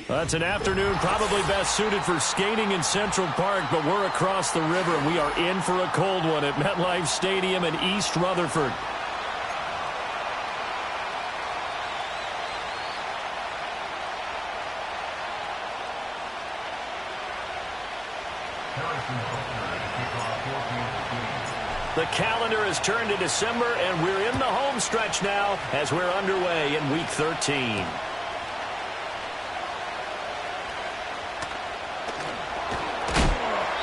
That's an afternoon probably best suited for skating in Central Park, but we're across the river, and we are in for a cold one at MetLife Stadium in East Rutherford. The calendar has turned to December, and we're in the home stretch now as we're underway in Week 13.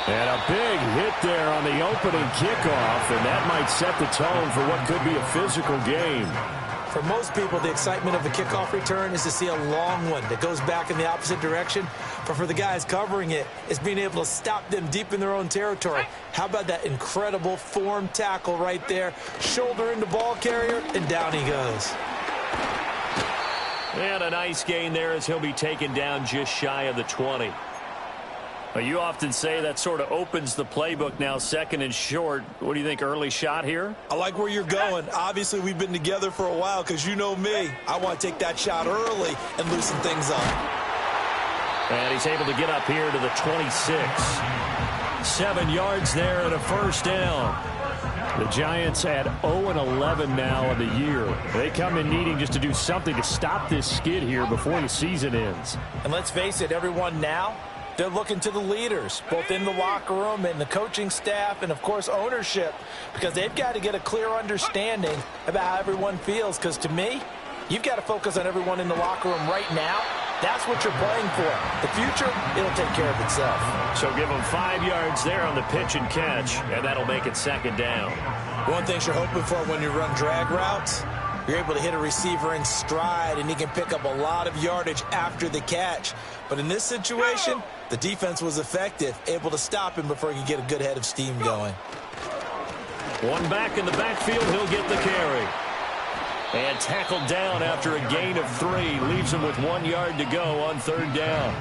And a big hit there on the opening kickoff, and that might set the tone for what could be a physical game. For most people, the excitement of a kickoff return is to see a long one that goes back in the opposite direction. But for the guys covering it, it's being able to stop them deep in their own territory. How about that incredible form tackle right there? Shoulder in the ball carrier, and down he goes. And a nice gain there as he'll be taken down just shy of the 20. Well, you often say that sort of opens the playbook now, second and short. What do you think, early shot here? I like where you're going. Obviously, we've been together for a while because you know me. I want to take that shot early and loosen things up. And he's able to get up here to the 26. 7 yards there and a first down. The Giants at 0-11 now on the year. They come in needing just to do something to stop this skid here before the season ends. And let's face it, everyone now, they're looking to the leaders, both in the locker room and the coaching staff and, of course, ownership, because they've got to get a clear understanding about how everyone feels. Because to me, you've got to focus on everyone in the locker room right now. That's what you're playing for. The future, it'll take care of itself. So give them 5 yards there on the pitch and catch, and that'll make it second down. One thing you're hoping for when you run drag routes, you're able to hit a receiver in stride, and he can pick up a lot of yardage after the catch. But in this situation, the defense was effective, able to stop him before he could get a good head of steam going. One back in the backfield, he'll get the carry. And tackled down after a gain of 3. Leaves him with 1 yard to go on third down.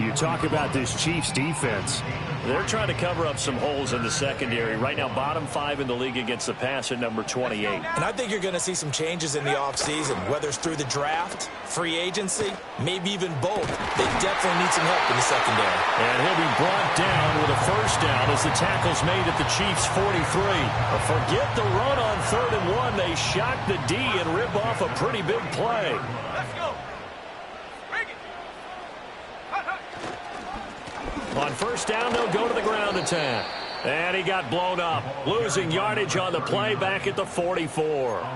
You talk about this Chiefs defense. They're trying to cover up some holes in the secondary. Right now, bottom 5 in the league against the pass at number 28. And I think you're going to see some changes in the offseason, whether it's through the draft, free agency, maybe even both. They definitely need some help in the secondary. And he'll be brought down with a first down as the tackle's made at the Chiefs' 43. But forget the run on 3rd and 1. They shock the D and rip off a pretty big play. Let's go. On first down, they'll go to the ground attack. And he got blown up. Losing yardage on the play back at the 44.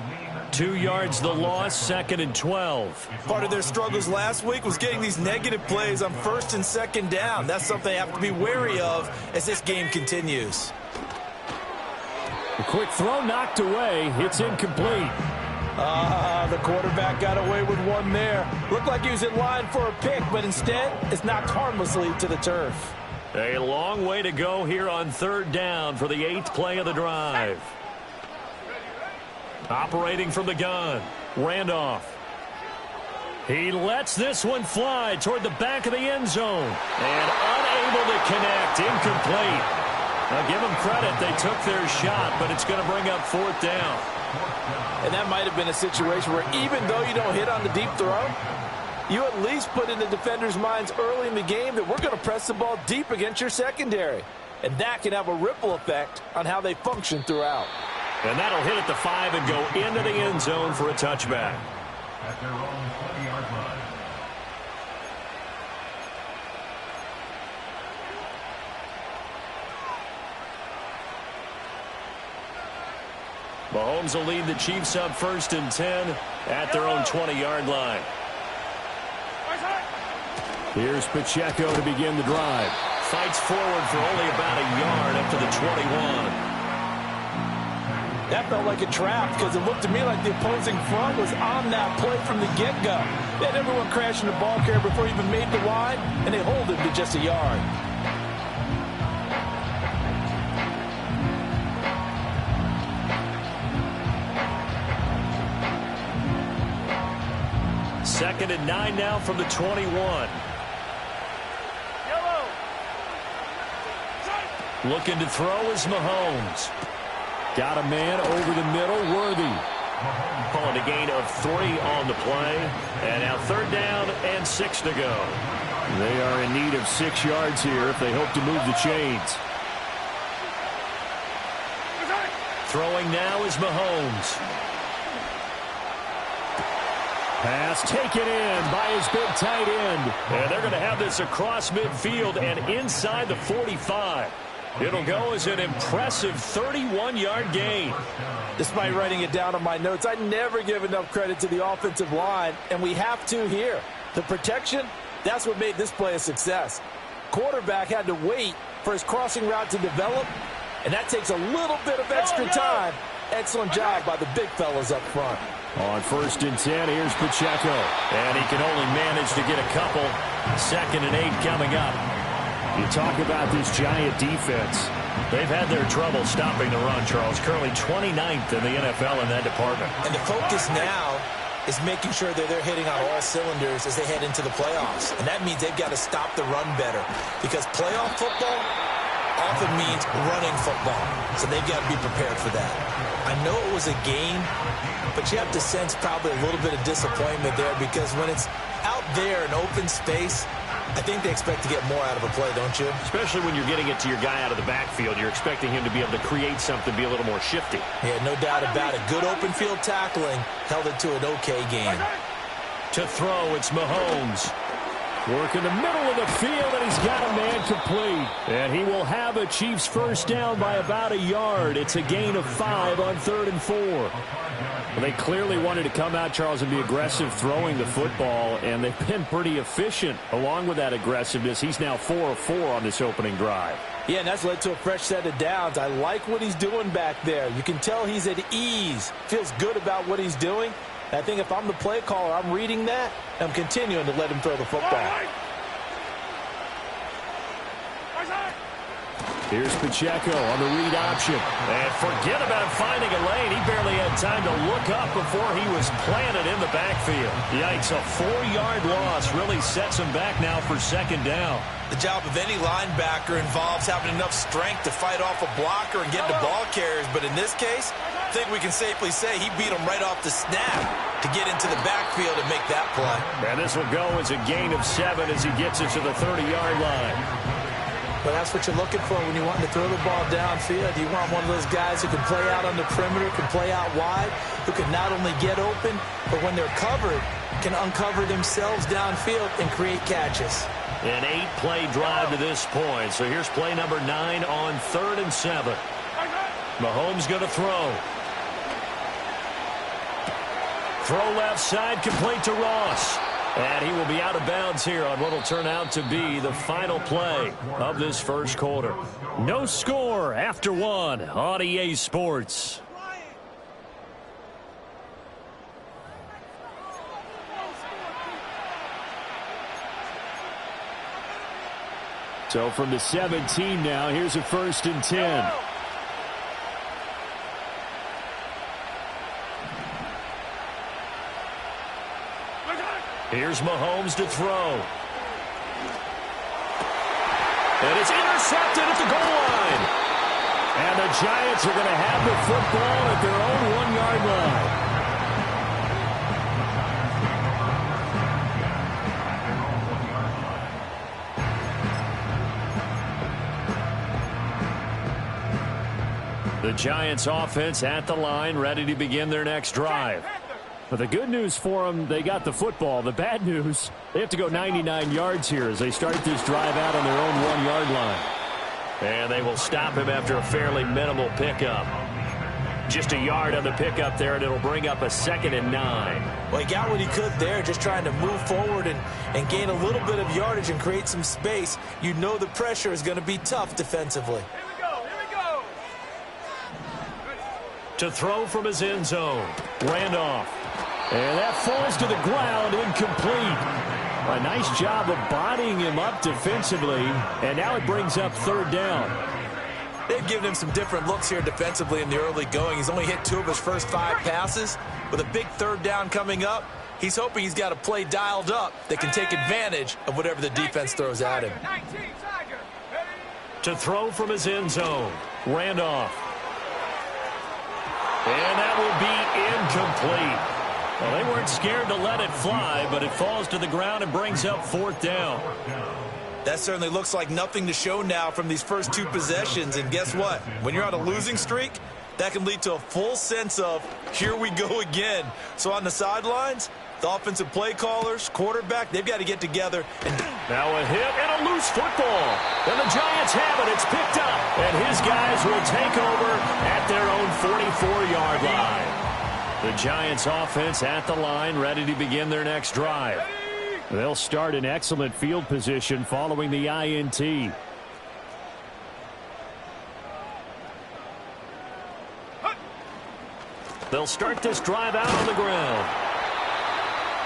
2 yards the loss, 2nd and 12. Part of their struggles last week was getting these negative plays on 1st and 2nd down. That's something they have to be wary of as this game continues. A quick throw knocked away. It's incomplete. The quarterback got away with one there. Looked like he was in line for a pick, but instead, it's knocked harmlessly to the turf. A long way to go here on 3rd down for the 8th play of the drive. Operating from the gun, Randolph. He lets this one fly toward the back of the end zone. And unable to connect, incomplete. Now give them credit, they took their shot, but it's going to bring up 4th down. And that might have been a situation where even though you don't hit on the deep throw, you at least put in the defenders' minds early in the game that we're going to press the ball deep against your secondary. And that can have a ripple effect on how they function throughout. And that'll hit at the 5 and go into the end zone for a touchback. At their own 20-yard line. Mahomes will lead the Chiefs up 1st and 10 at their own 20-yard line. Here's Pacheco to begin the drive. Fights forward for only about a yard up to the 21. That felt like a trap because it looked to me like the opposing front was on that play from the get-go. They had everyone crashing the ball carrier before he even made the line, and they hold him to just a yard. Second and 9 now from the 21. Looking to throw is Mahomes. Got a man over the middle, Worthy. Calling a gain of 3 on the play. And now 3rd down and 6 to go. They are in need of 6 yards here if they hope to move the chains. Throwing now is Mahomes. Pass taken in by his big tight end. And they're going to have this across midfield and inside the 45. It'll go as an impressive 31-yard gain. Despite writing it down on my notes, I never give enough credit to the offensive line, and we have to here. The protection, that's what made this play a success. Quarterback had to wait for his crossing route to develop, and that takes a little bit of extra time. Excellent job by the big fellas up front. On 1st and 10, here's Pacheco. And he can only manage to get a couple. 2nd and 8 coming up. You talk about this Giant defense. They've had their trouble stopping the run, Charles. Currently 29th in the NFL in that department. And the focus now is making sure that they're hitting on all cylinders as they head into the playoffs. And that means they've got to stop the run better. Because playoff football often means running football. So they've got to be prepared for that. I know it was a game, but you have to sense probably a little bit of disappointment there because when it's out there in open space, I think they expect to get more out of a play, don't you? Especially when you're getting it to your guy out of the backfield. You're expecting him to be able to create something, be a little more shifty. Yeah, no doubt about it. Good open field tackling held it to an okay game. To throw, it's Mahomes. Work in the middle of the field, and he's got a man complete. And he will have a Chiefs first down by about a yard. It's a gain of 5 on 3rd and 4. Well, they clearly wanted to come out, Charles, and be aggressive throwing the football, and they've been pretty efficient along with that aggressiveness. He's now 4 of 4 on this opening drive. Yeah, and that's led to a fresh set of downs. I like what he's doing back there. You can tell he's at ease, feels good about what he's doing. I think if I'm the play caller, I'm reading that, and I'm continuing to let him throw the football. Here's Pacheco on the read option. And forget about finding a lane. He barely had time to look up before he was planted in the backfield. Yikes, a 4-yard loss really sets him back now for 2nd down. The job of any linebacker involves having enough strength to fight off a blocker and get to ball carriers. But in this case, I think we can safely say he beat him right off the snap to get into the backfield and make that play. And this will go as a gain of 7 as he gets it to the 30-yard line. But that's what you're looking for when you want to throw the ball downfield. You want one of those guys who can play out on the perimeter, can play out wide, who can not only get open, but when they're covered, can uncover themselves downfield and create catches. An 8-play drive to this point. So here's play number 9 on 3rd and 7. Mahomes going to throw. Throw left side, complete to Ross. And he will be out of bounds here on what will turn out to be the final play of this first quarter. No score after 1 on EA Sports. So from the 17 now, here's a 1st and 10. Here's Mahomes to throw. And it's intercepted at the goal line. And the Giants are going to have the football at their own 1-yard line. The Giants offense at the line, ready to begin their next drive. But the good news for them, they got the football. The bad news, they have to go 99 yards here as they start this drive out on their own 1-yard line. And they will stop him after a fairly minimal pickup. Just a yard on the pickup there, and it'll bring up a 2nd and 9. Well, he got what he could there, just trying to move forward and gain a little bit of yardage and create some space. You know the pressure is going to be tough defensively. To throw from his end zone, Randolph. And that falls to the ground, incomplete. A nice job of bodying him up defensively, and now it brings up 3rd down. They've given him some different looks here defensively in the early going. He's only hit 2 of his first 5 passes. With a big 3rd down coming up, he's hoping he's got a play dialed up that can take advantage of whatever the defense throws at him. To throw from his end zone, Randolph. And that will be incomplete. Well, they weren't scared to let it fly, but it falls to the ground and brings up 4th down. That certainly looks like nothing to show now from these first 2 possessions. And guess what? When you're on a losing streak, that can lead to a full sense of, here we go again. So on the sidelines, the offensive play callers, quarterback, they've got to get together. And now a hit and a loose football. And the Giants have it. It's picked up. And his guys will take over at their own 44-yard line. The Giants offense at the line, ready to begin their next drive. They'll start in excellent field position following the INT. They'll start this drive out on the ground.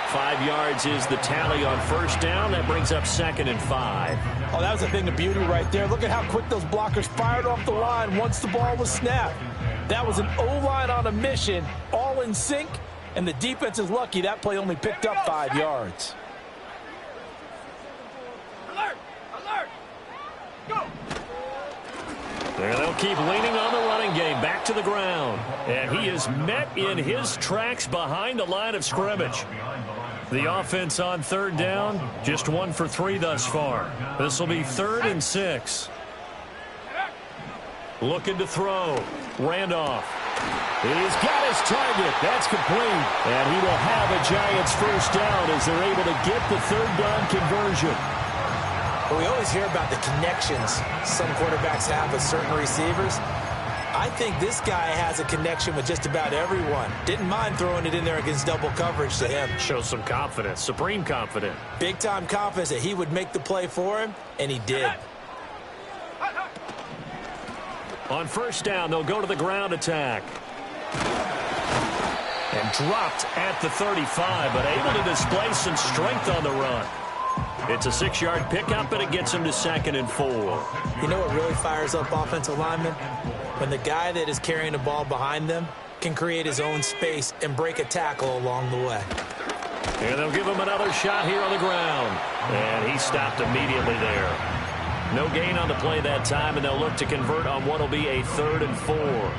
5 yards is the tally on 1st down. That brings up 2nd and 5. Oh, that was a thing of beauty right there. Look at how quick those blockers fired off the line once the ball was snapped. That was an O-line on a mission, all in sync, and the defense is lucky that play only picked up 5 yards. Alert! Alert! Go! There they'll keep leaning on the running game. Back to the ground. And he is met in his tracks behind the line of scrimmage. The offense on 3rd down, just 1 for 3 thus far. This will be 3rd and 6. Looking to throw. Randolph. He's got his target. That's complete. And he will have a Giants 1st down as they're able to get the 3rd down conversion. Well, we always hear about the connections some quarterbacks have with certain receivers. I think this guy has a connection with just about everyone. Didn't mind throwing it in there against double coverage to him. Shows some confidence, supreme confidence. Big-time confidence that he would make the play for him, and he did. On 1st down, they'll go to the ground attack. And dropped at the 35, but able to display some strength on the run. It's a 6-yard pickup, and it gets him to 2nd and 4. You know what really fires up offensive linemen? When the guy that is carrying the ball behind them can create his own space and break a tackle along the way. And they'll give him another shot here on the ground. And he stopped immediately there. No gain on the play that time, and they'll look to convert on what will be a 3rd and 4.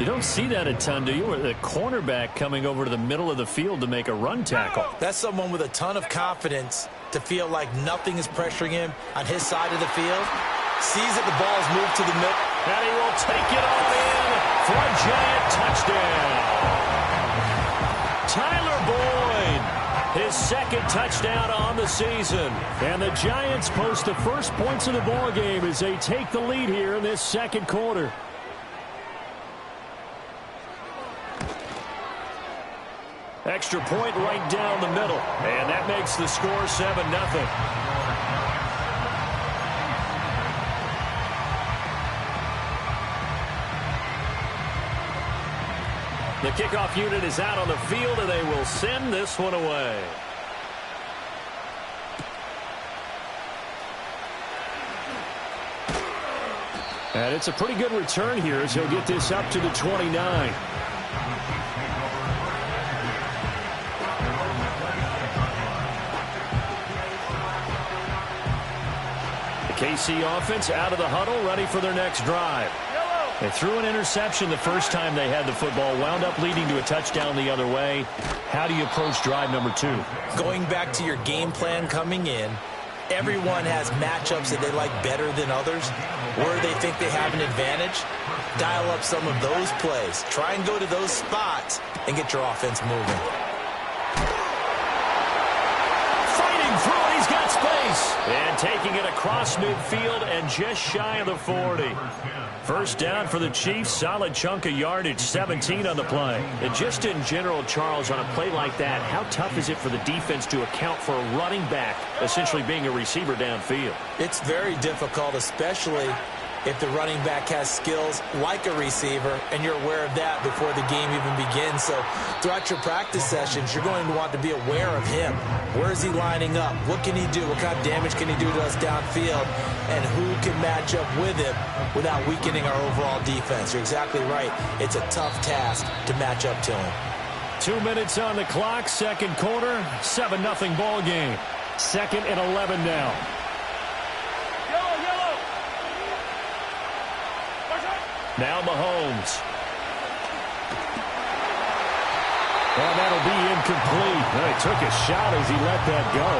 You don't see that a ton, do you? Or the cornerback coming over to the middle of the field to make a run tackle. That's someone with a ton of confidence to feel like nothing is pressuring him on his side of the field. Sees that the ball is moved to the middle. And he will take it all in for a Giant touchdown. Tyler Boyd, his 2nd touchdown on the season. And the Giants post the first points of the ball game as they take the lead here in this 2nd quarter. Extra point right down the middle. And that makes the score 7-0. The kickoff unit is out on the field, and they will send this one away. And it's a pretty good return here as he'll get this up to the 29. The KC offense out of the huddle, ready for their next drive. They threw an interception the first time they had the football, wound up leading to a touchdown the other way. How do you approach drive number 2? Going back to your game plan coming in, everyone has matchups that they like better than others, where they think they have an advantage. Dial up some of those plays. Try and go to those spots and get your offense moving. Fighting through it, he's got space. And taking it across midfield and just shy of the 40. First down for the Chiefs, solid chunk of yardage, 17 on the play. And just in general, Charles, on a play like that, how tough is it for the defense to account for a running back essentially being a receiver downfield? It's very difficult, especially if the running back has skills like a receiver, and you're aware of that before the game even begins. So throughout your practice sessions, you're going to want to be aware of him. Where is he lining up? What can he do? What kind of damage can he do to us downfield? And who can match up with him without weakening our overall defense? You're exactly right. It's a tough task to match up to him. 2 minutes on the clock, 2nd quarter, 7-0 ball game. 2nd and 11 now. Now Mahomes. And that'll be incomplete. He took a shot as he let that go.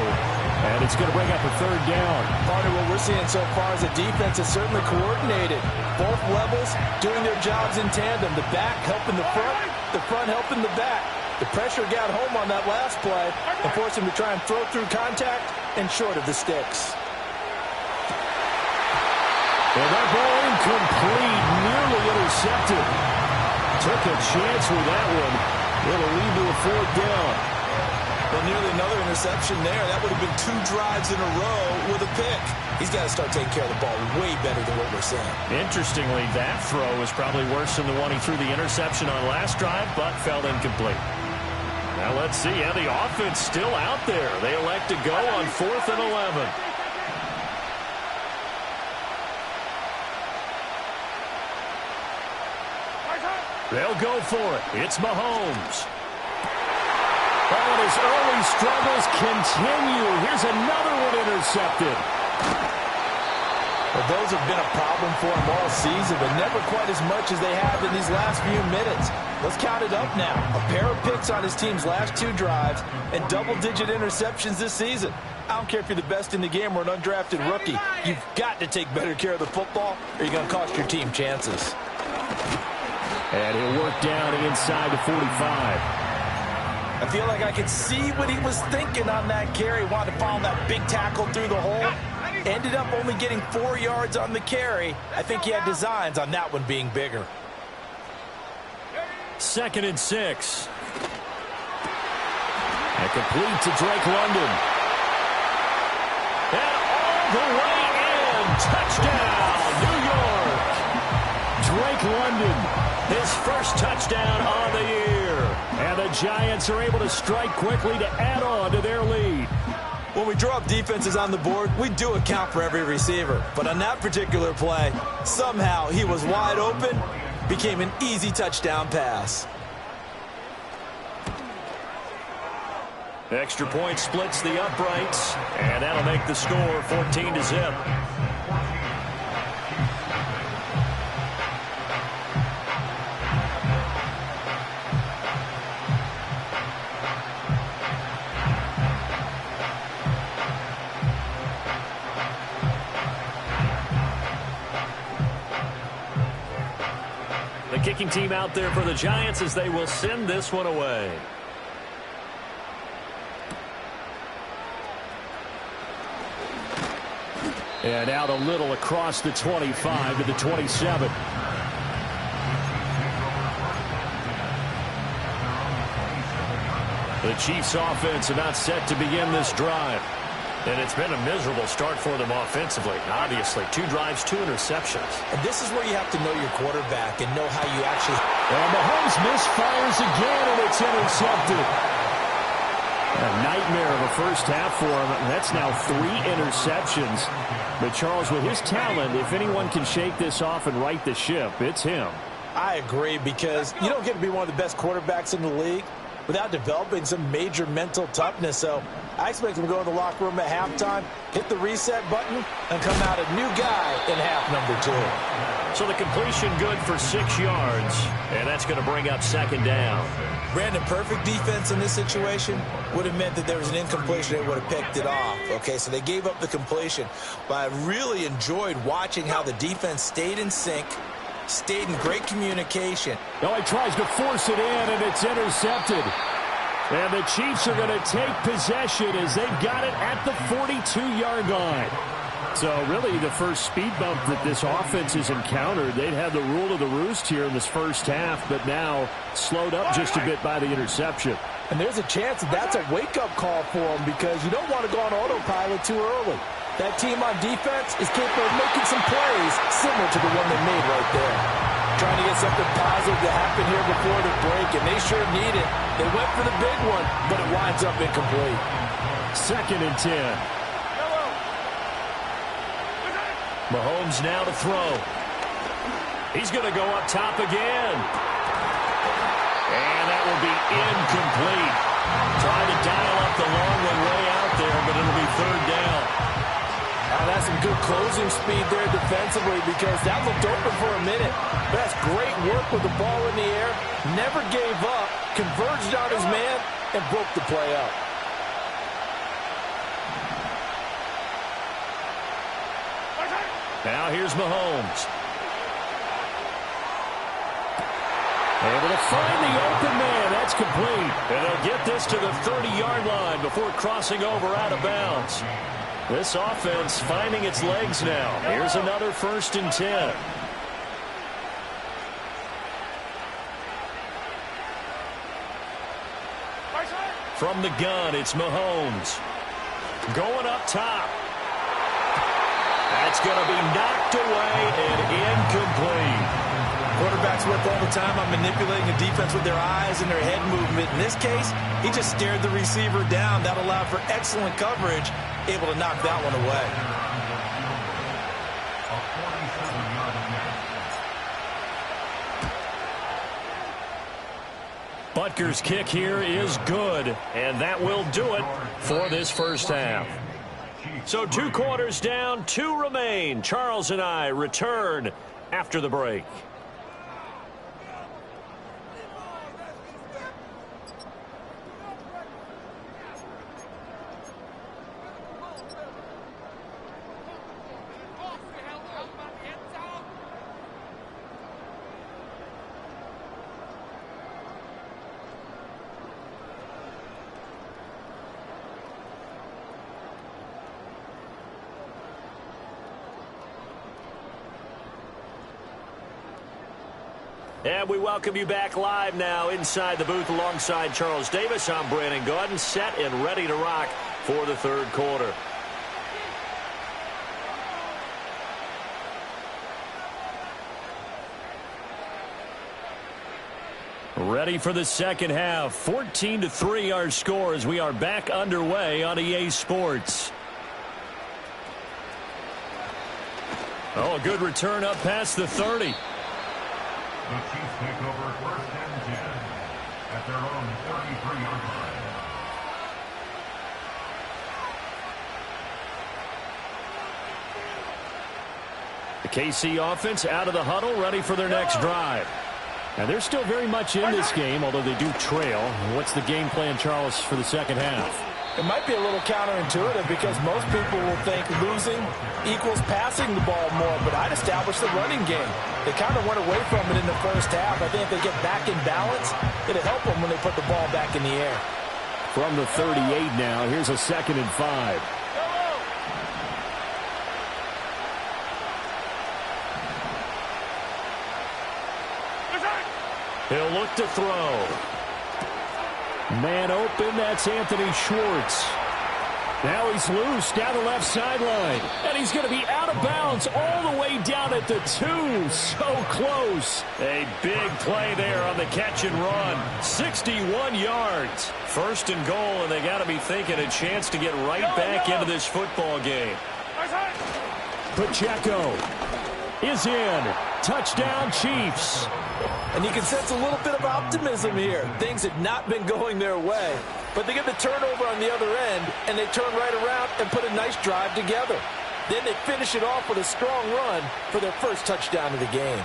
And it's going to bring up a third down. Part of what we're seeing so far is the defense is certainly coordinated. Both levels doing their jobs in tandem. The back helping the front helping the back. The pressure got home on that last play and forced him to try and throw through contact and short of the sticks. And that ball incomplete, nearly intercepted. Took a chance with that one. It'll lead to a fourth down. Well, nearly another interception there. That would have been 2 drives in a row with a pick. He's got to start taking care of the ball way better than what we're seeing. Interestingly, that throw was probably worse than the one he threw the interception on last drive, but fell incomplete. Now let's see. Yeah, the offense still out there. They elect to go on 4th and 11. They'll go for it. It's Mahomes. Oh, his early struggles continue. Here's another one intercepted. Well, those have been a problem for him all season, but never quite as much as they have in these last few minutes. Let's count it up now. A pair of picks on his team's last 2 drives and double-digit interceptions this season. I don't care if you're the best in the game or an undrafted rookie. You've got to take better care of the football or you're going to cost your team chances. And he'll work down inside the 45. I feel like I could see what he was thinking on that carry. Wanted to follow that big tackle through the hole. Ended up only getting 4 yards on the carry. I think he had designs on that one being bigger. 2nd and 6. And complete to Drake London. And all the way in. Touchdown, New York. Drake London. His first touchdown on the year. And the Giants are able to strike quickly to add on to their lead. When we draw up defenses on the board, we do account for every receiver. But on that particular play, somehow he was wide open, became an easy touchdown pass. Extra point splits the uprights, and that'll make the score 14-0. Kicking team out there for the Giants as they will send this one away. And out a little across the 25 to the 27. The Chiefs offense about set to begin this drive. And it's been a miserable start for them offensively. Obviously, 2 drives, 2 interceptions. And this is where you have to know your quarterback and know how you actually... And Mahomes misfires again, and it's intercepted. A nightmare of a first half for him. That's now 3 interceptions. But, Charles, with his talent, if anyone can shake this off and right the ship, it's him. I agree, because you don't get to be one of the best quarterbacks in the league without developing some major mental toughness. So I expect him to go in the locker room at halftime, hit the reset button, and come out a new guy in half number 2. So the completion good for 6 yards, and that's going to bring up 2nd down. Brandon, perfect defense in this situation would have meant that there was an incompletion. They would have picked it off. Okay, so they gave up the completion. But I really enjoyed watching how the defense stayed in sync, stayed in great communication. Now he tries to force it in, and it's intercepted. And the Chiefs are going to take possession as they've got it at the 42-yard line. So really the first speed bump that this offense has encountered. They'd had the rule of the roost here in this first half, but now slowed up just a bit by the interception. And there's a chance that that's a wake-up call for them, because you don't want to go on autopilot too early. That team on defense is capable of making some plays similar to the one they made right there. Trying to get something positive to happen here before the break, and they sure need it. They went for the big one, but it winds up incomplete. 2nd and 10. Mahomes now to throw. He's going to go up top again. And that will be incomplete. Trying to dial up the long one way out there, but it'll be 3rd down. That's some good closing speed there defensively because that looked open for a minute. But that's great work with the ball in the air. Never gave up, converged on his man, and broke the play up. Now here's Mahomes. Able to find the open man. That's complete. And they'll get this to the 30-yard line before crossing over out of bounds. This offense finding its legs now. Here's another 1st and 10. From the gun, it's Mahomes. Going up top. That's going to be knocked away and incomplete. Quarterbacks work all the time on manipulating the defense with their eyes and their head movement. In this case, he just stared the receiver down. That allowed for excellent coverage, able to knock that one away. Butker's kick here is good, and that will do it for this first half. So 2 quarters down, 2 remain. Charles and I return after the break. And we welcome you back live now inside the booth alongside Charles Davis. I'm Brandon Gaudin, set and ready to rock for the 3rd quarter. Ready for the second half. 14-3 our score as we are back underway on EA Sports. Oh, a good return up past the 30. The Chiefs take over 1st and 10 at their own 33-yard line. The KC offense out of the huddle, ready for their next drive. And they're still very much in this game, although they do trail. What's the game plan, Charles, for the second half? It might be a little counterintuitive because most people will think losing equals passing the ball more, but I'd establish the running game. They kind of went away from it in the first half. I think if they get back in balance, it'll help them when they put the ball back in the air. From the 38 now, here's a 2nd and 5. He'll look to throw. Man open, that's Anthony Schwartz. Now he's loose down the left sideline. And he's going to be out of bounds all the way down at the 2. So close. A big play there on the catch and run. 61 yards. 1st and goal, and they got to be thinking a chance to get right back into this football game. Pacheco is in. Touchdown, Chiefs. And you can sense a little bit of optimism here. Things had not been going their way. But they get the turnover on the other end, and they turn right around and put a nice drive together. Then they finish it off with a strong run for their first touchdown of the game.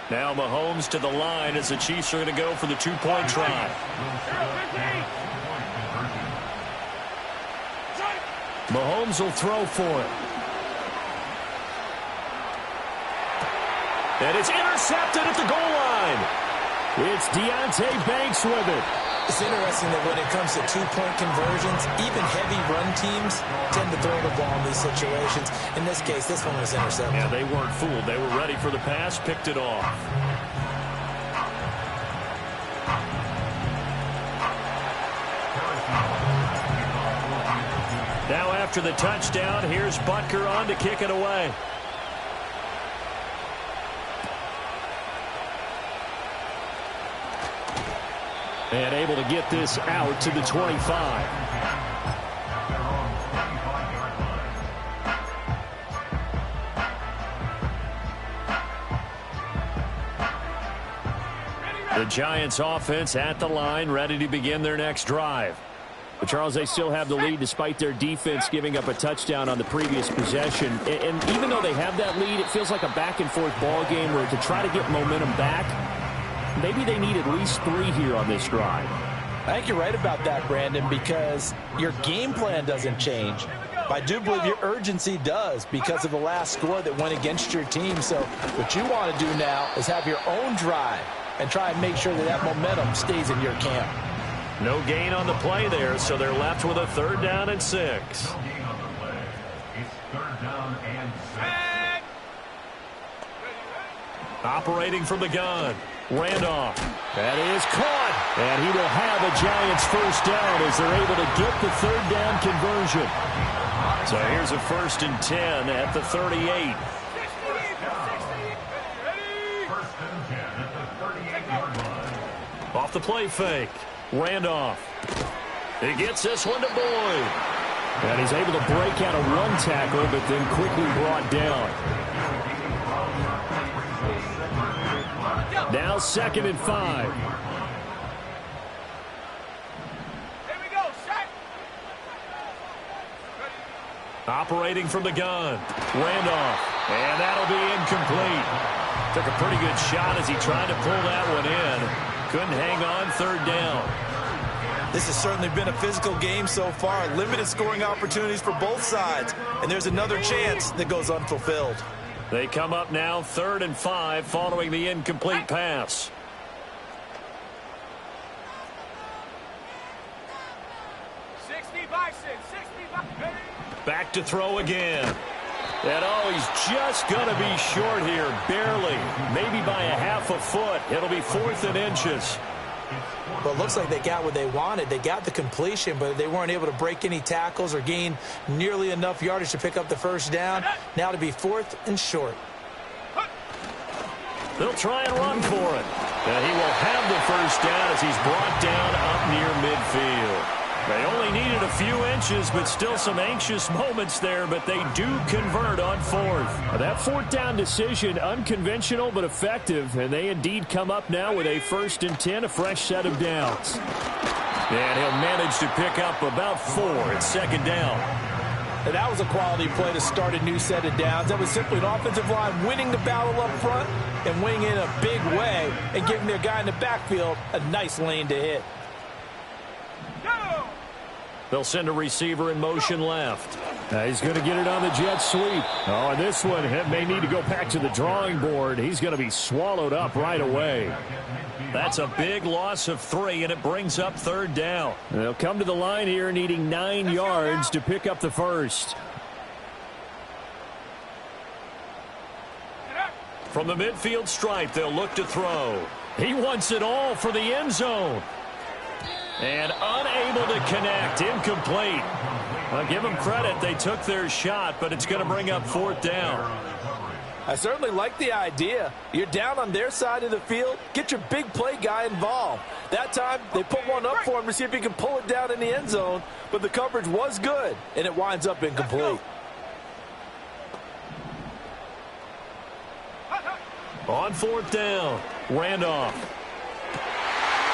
Now Mahomes to the line as the Chiefs are going to go for the 2-point try. Mahomes will throw for it. And it's intercepted at the goal line. It's Deonte Banks with it. It's interesting that when it comes to 2-point conversions, even heavy run teams tend to throw the ball in these situations. In this case, this one was intercepted. Yeah, they weren't fooled. They were ready for the pass, picked it off. Now after the touchdown, here's Butker on to kick it away. And able to get this out to the 25. The Giants offense at the line, ready to begin their next drive. But, Charles, they still have the lead despite their defense giving up a touchdown on the previous possession. And even though they have that lead, it feels like a back-and-forth ball game where to try to get momentum back, maybe they need at least 3 here on this drive. I think you're right about that, Brandon, because your game plan doesn't change. But I do believe your urgency does because of the last score that went against your team. So what you want to do now is have your own drive and try and make sure that that momentum stays in your camp. No gain on the play there, so they're left with a 3rd down and 6. No gain on the play. It's 3rd down and 6. Operating from the gun. Randolph. That is caught. And he will have a Giants 1st down as they're able to get the 3rd down conversion. So here's a 1st and 10 at the 38. 1st and 10 at the 38-yard line. Off the play fake. Randolph. He gets this one to Boyd. And he's able to break out a run tackle, but then quickly brought down. Now 2nd and 5. Here we go, set. Operating from the gun. Randolph. And that'll be incomplete. Took a pretty good shot as he tried to pull that one in. Couldn't hang on 3rd down. This has certainly been a physical game so far. Limited scoring opportunities for both sides. And there's another chance that goes unfulfilled. They come up now 3rd and 5 following the incomplete pass. Back to throw again. And oh, he's just going to be short here, barely. Maybe by a half a foot. It'll be 4th and inches. Well, it looks like they got what they wanted. They got the completion, but they weren't able to break any tackles or gain nearly enough yardage to pick up the 1st down. Now to be 4th and short. They'll try and run for it. And he will have the 1st down as he's brought down up near midfield. They only needed a few inches, but still some anxious moments there, but they do convert on 4th. That 4th down decision, unconventional but effective, and they indeed come up now with a 1st and 10, a fresh set of downs. And he'll manage to pick up about 4 at 2nd down. And that was a quality play to start a new set of downs. That was simply an offensive line winning the battle up front and winning in a big way and giving their guy in the backfield a nice lane to hit. They'll send a receiver in motion left. He's going to get it on the jet sweep. Oh, and this one may need to go back to the drawing board. He's going to be swallowed up right away. That's a big loss of 3, and it brings up 3rd down. They'll come to the line here needing 9 yards to pick up the 1st. From the midfield stripe, they'll look to throw. He wants it all for the end zone. And unable to connect, incomplete. Well, give them credit, they took their shot, but it's going to bring up 4th down. I certainly like the idea. You're down on their side of the field, get your big play guy involved. That time, they put one up for him to see if he can pull it down in the end zone, but the coverage was good, and it winds up incomplete. On 4th down, Randolph.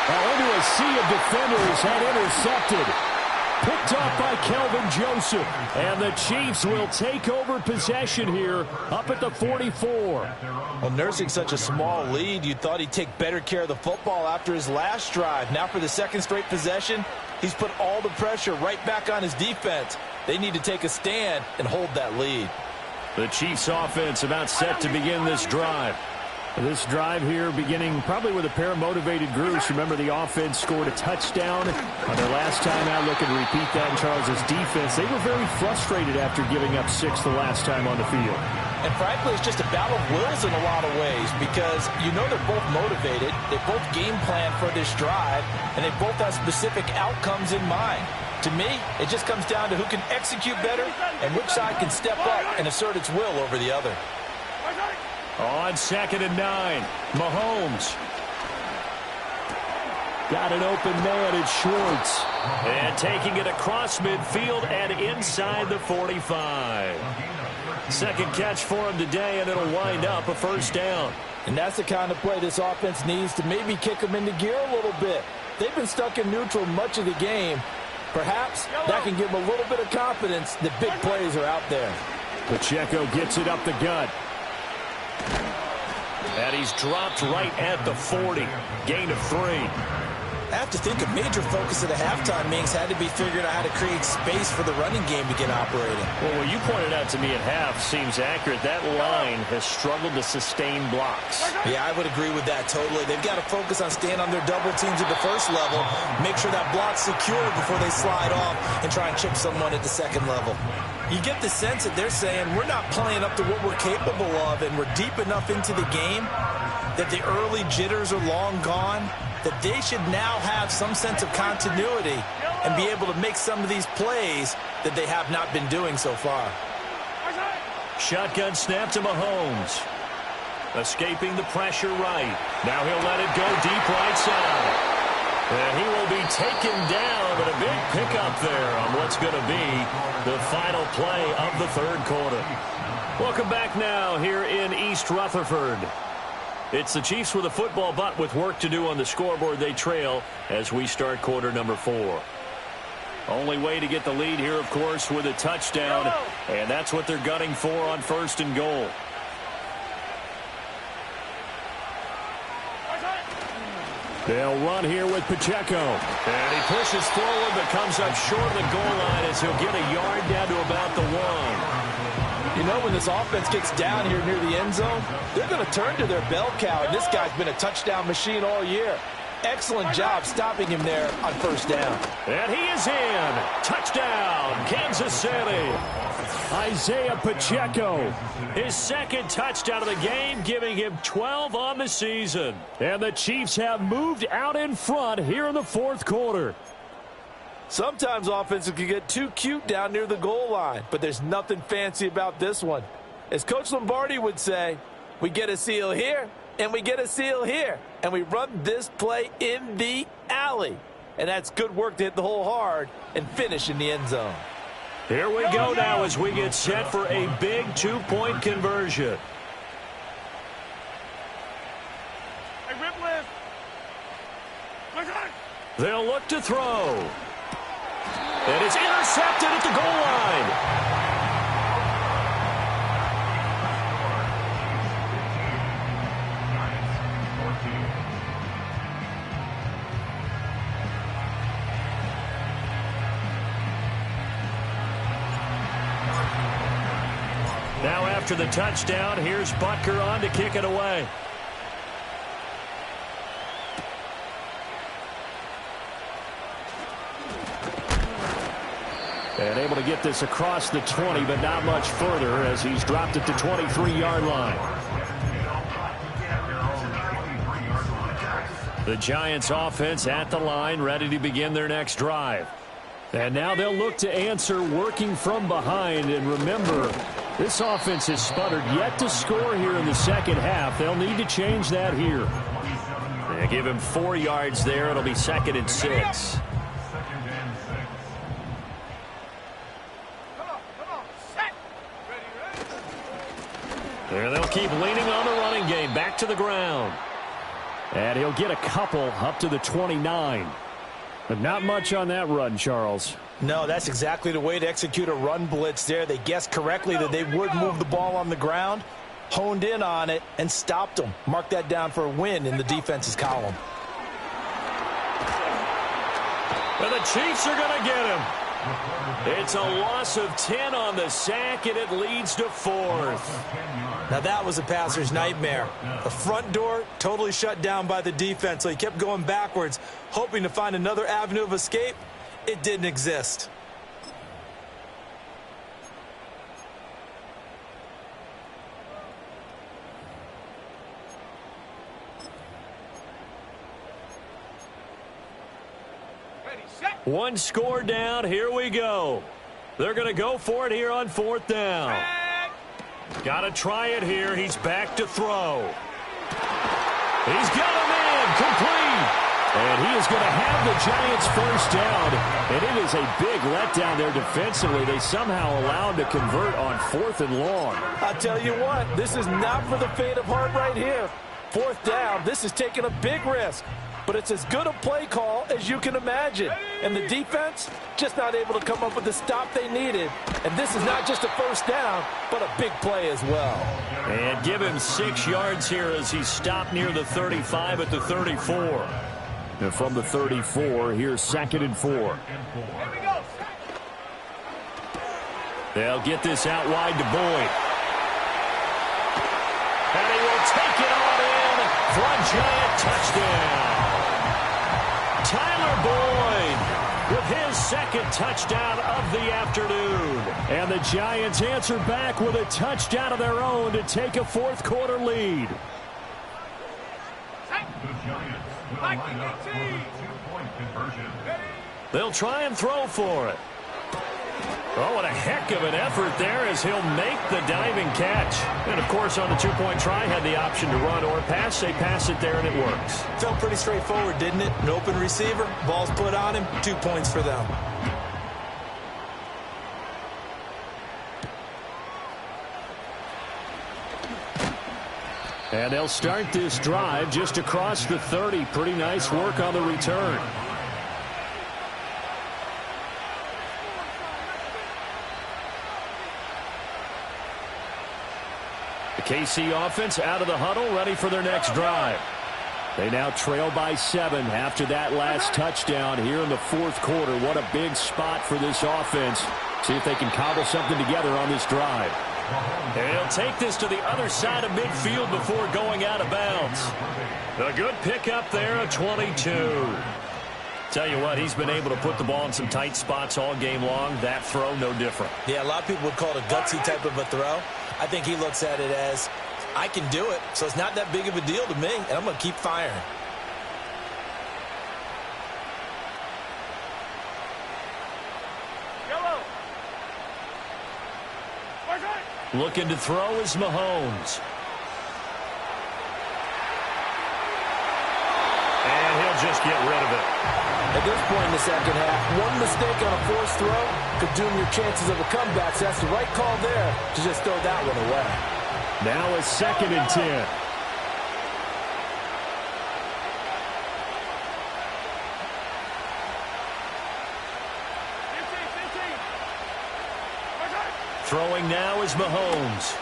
Into a sea of defenders and intercepted. Picked off by Kelvin Joseph. And the Chiefs will take over possession here up at the 44. Well, nursing such a small lead, you thought he'd take better care of the football after his last drive. Now for the 2nd straight possession, he's put all the pressure right back on his defense. They need to take a stand and hold that lead. The Chiefs offense about set to begin this drive. This drive here beginning probably with a pair of motivated groups. Remember, the offense scored a touchdown on their last time out. Looking to repeat that in Charles's defense. They were very frustrated after giving up 6 the last time on the field. And frankly, it's just a battle of wills in a lot of ways because you know they're both motivated. They both game plan for this drive, and they both have specific outcomes in mind. To me, it just comes down to who can execute better and which side can step up and assert its will over the other. On 2nd and 9, Mahomes. Got an open man at Schwartz. And taking it across midfield and inside the 45. 2nd catch for him today, and it'll wind up a 1st down. And that's the kind of play this offense needs to maybe kick them into gear a little bit. They've been stuck in neutral much of the game. Perhaps that can give them a little bit of confidence that big plays are out there. Pacheco gets it up the gut. And he's dropped right at the 40. Gain of 3. I have to think a major focus of the halftime meetings had to be figuring out how to create space for the running game to get operating. Well, what you pointed out to me at half seems accurate. That line has struggled to sustain blocks. Yeah, I would agree with that totally. They've got to focus on staying on their double teams at the first level, make sure that block's secure before they slide off and try and chip someone at the second level. You get the sense that they're saying we're not playing up to what we're capable of, and we're deep enough into the game that the early jitters are long gone, that they should now have some sense of continuity and be able to make some of these plays that they have not been doing so far. Shotgun snap to Mahomes. Escaping the pressure right. Now he'll let it go deep right side. And he will be taken down, but a big pickup there on what's going to be the final play of the third quarter. Welcome back now here in East Rutherford. It's the Chiefs with a football, but with work to do on the scoreboard. They trail as we start quarter number 4. Only way to get the lead here, of course, with a touchdown, and that's what they're gunning for on 1st and goal. They'll run here with Pacheco. And he pushes forward but comes up short of the goal line as he'll get a yard down to about the 1. You know, when this offense gets down here near the end zone, they're going to turn to their bell cow, and this guy's been a touchdown machine all year. Excellent job stopping him there on 1st down. And he is in. Touchdown, Kansas City. Isaiah Pacheco, his 2nd touchdown of the game, giving him 12 on the season. And the Chiefs have moved out in front here in the 4th quarter. Sometimes offenses can get too cute down near the goal line, but there's nothing fancy about this one. As Coach Lombardi would say, we get a seal here, and we get a seal here, and we run this play in the alley. And that's good work to hit the hole hard and finish in the end zone. Here we go now as we get set for a big 2-point conversion. They'll look to throw. And it's intercepted at the goal line. Now after the touchdown, here's Butker on to kick it away. And able to get this across the 20, but not much further as he's dropped it to 23-yard line. The Giants offense at the line, ready to begin their next drive. And now they'll look to answer working from behind. And remember, this offense has sputtered yet to score here in the second half. They'll need to change that here. They give him 4 yards there. It'll be 2nd and 6. And they'll keep leaning on the running game. Back to the ground. And he'll get a couple up to the 29. But not much on that run, Charles. No, that's exactly the way to execute a run blitz there. They guessed correctly that they would move the ball on the ground, honed in on it, and stopped them. Mark that down for a win in the defense's column. And the Chiefs are going to get him. It's a loss of 10 on the sack, and it leads to 4th. Now that was a passer's nightmare. The front door totally shut down by the defense, so he kept going backwards, hoping to find another avenue of escape. It didn't exist. One score down. Here we go. They're going to go for it here on 4th down. Got to try it here. He's back to throw. He's got him in. Complete. And he is going to have the Giants 1st down. And it is a big letdown there defensively. They somehow allowed to convert on 4th and long. I'll tell you what, this is not for the faint of heart right here. 4th down, this is taking a big risk. But it's as good a play call as you can imagine. And the defense just not able to come up with the stop they needed. And this is not just a 1st down, but a big play as well. And give him 6 yards here as he stopped near the 35 at the 34. And from the 34, here's 2nd and 4. They'll get this out wide to Boyd. And he will take it on in for a giant touchdown. Tyler Boyd with his 2nd touchdown of the afternoon. And the Giants answer back with a touchdown of their own to take a 4th quarter lead. The Giants will line up for the 2-point conversion. They'll try and throw for it. Oh, what a heck of an effort there as he'll make the diving catch. And, of course, on the 2-point try, had the option to run or pass. They pass it there, and it works. Felt pretty straightforward, didn't it? An open receiver, ball's put on him, 2 points for them. And they'll start this drive just across the 30. Pretty nice work on the return. The KC offense out of the huddle, ready for their next drive. They now trail by 7 after that last touchdown here in the 4th quarter. What a big spot for this offense. See if they can cobble something together on this drive. And he'll take this to the other side of midfield before going out of bounds. A good pickup there at 22. Tell you what, he's been able to put the ball in some tight spots all game long. That throw, no different. Yeah, a lot of people would call it a gutsy type of a throw. I think he looks at it as, I can do it, so it's not that big of a deal to me, and I'm going to keep firing. Looking to throw is Mahomes. And he'll just get rid of it. At this point in the 2nd half, one mistake on a forced throw could doom your chances of a comeback. So that's the right call there to just throw that one away. Now it's 2nd and 10. Throwing now is Mahomes.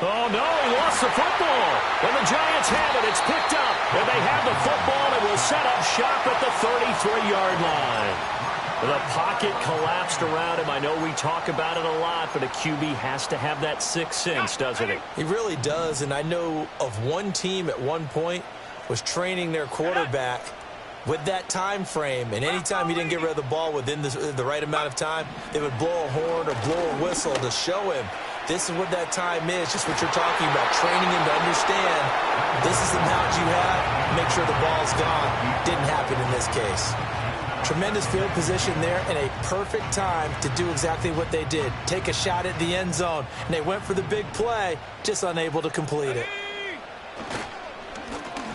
Oh, no, he lost the football. And the Giants have it. It's picked up. And they have the football and will set up shop at the 33-yard line. The pocket collapsed around him. I know we talk about it a lot, but a QB has to have that 6th sense, doesn't he? He really does, and I know of one team at one point was training their quarterback with that time frame, and anytime he didn't get rid of the ball within the right amount of time, they would blow a horn or blow a whistle to show him this is what that time is, just what you're talking about, training him to understand this is the amount you have, make sure the ball's gone. Didn't happen in this case. Tremendous field position there and a perfect time to do exactly what they did. Take a shot at the end zone, and they went for the big play, just unable to complete it.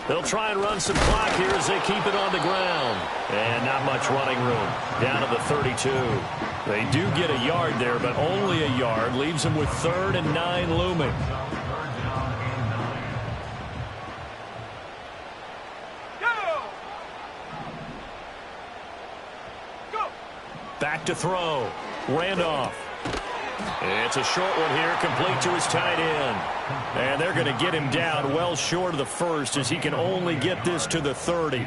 They'll try and run some clock here as they keep it on the ground. And not much running room. Down to the 32. They do get a yard there, but only a yard. Leaves them with 3rd and 9 looming. Back to throw. Randolph. It's a short one here, complete to his tight end. And they're going to get him down well short of the 1st as he can only get this to the 30.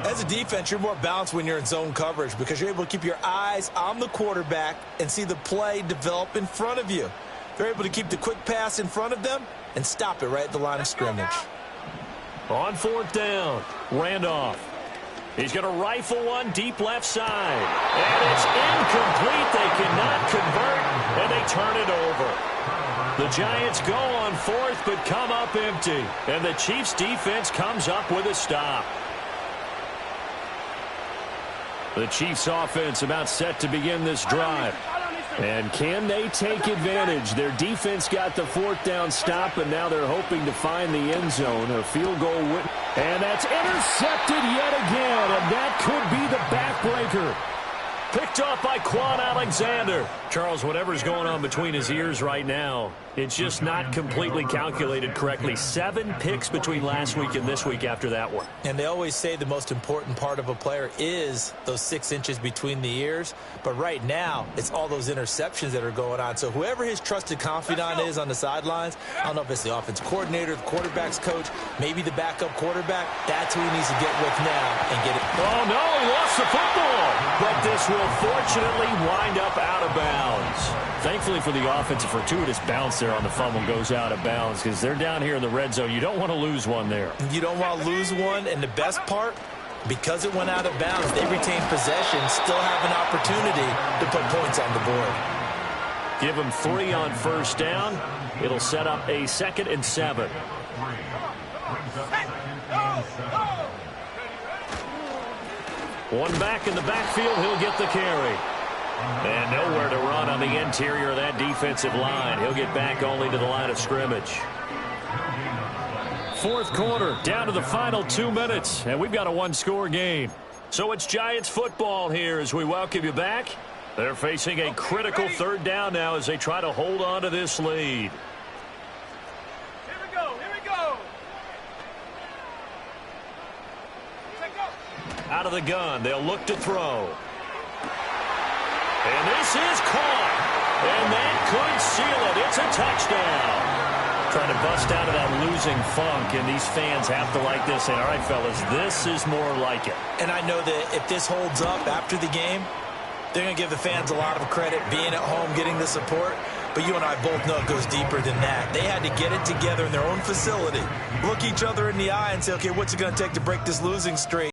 As a defense, you're more balanced when you're in zone coverage because you're able to keep your eyes on the quarterback and see the play develop in front of you. They're able to keep the quick pass in front of them and stop it right at the line of scrimmage. On 4th down, Randolph. He's going to rifle one deep left side. And it's incomplete. They cannot convert, and they turn it over. The Giants go on 4th, but come up empty. And the Chiefs' defense comes up with a stop. The Chiefs' offense about set to begin this drive. And can they take advantage? Their defense got the 4th down stop, and now they're hoping to find the end zone. A field goal win. And that's intercepted yet again, and that could be the backbreaker. Picked off by Quan Alexander. Charles, whatever's going on between his ears right now, it's just not completely calculated correctly. 7 picks between last week and this week after that one. And they always say the most important part of a player is those 6 inches between the ears. But right now, it's all those interceptions that are going on. So whoever his trusted confidant is on the sidelines, I don't know if it's the offense coordinator, the quarterback's coach, maybe the backup quarterback, that's who he needs to get with now and get it. Oh, no, he lost the football. But this will fortunately wind up out of bounds. Thankfully for the offense, a fortuitous bounce there on the fumble goes out of bounds because they're down here in the red zone. You don't want to lose one there. You don't want to lose one, and the best part, because it went out of bounds, they retain possession, still have an opportunity to put points on the board. Give them 3 on first down. It'll set up a 2nd and 7. One back in the backfield, he'll get the carry. And nowhere to run on the interior of that defensive line. He'll get back only to the line of scrimmage. 4th quarter, down to the final 2 minutes, and we've got a 1-score game. So it's Giants football here as we welcome you back. They're facing a critical 3rd down now as they try to hold on to this lead. Here we go. Out of the gun, they'll look to throw. And this is caught. And that could seal it. It's a touchdown. Trying to bust out of that losing funk, and these fans have to like this. And all right, fellas, this is more like it. And I know that if this holds up after the game, they're going to give the fans a lot of credit being at home, getting the support. But you and I both know it goes deeper than that. They had to get it together in their own facility, look each other in the eye and say, okay, what's it going to take to break this losing streak?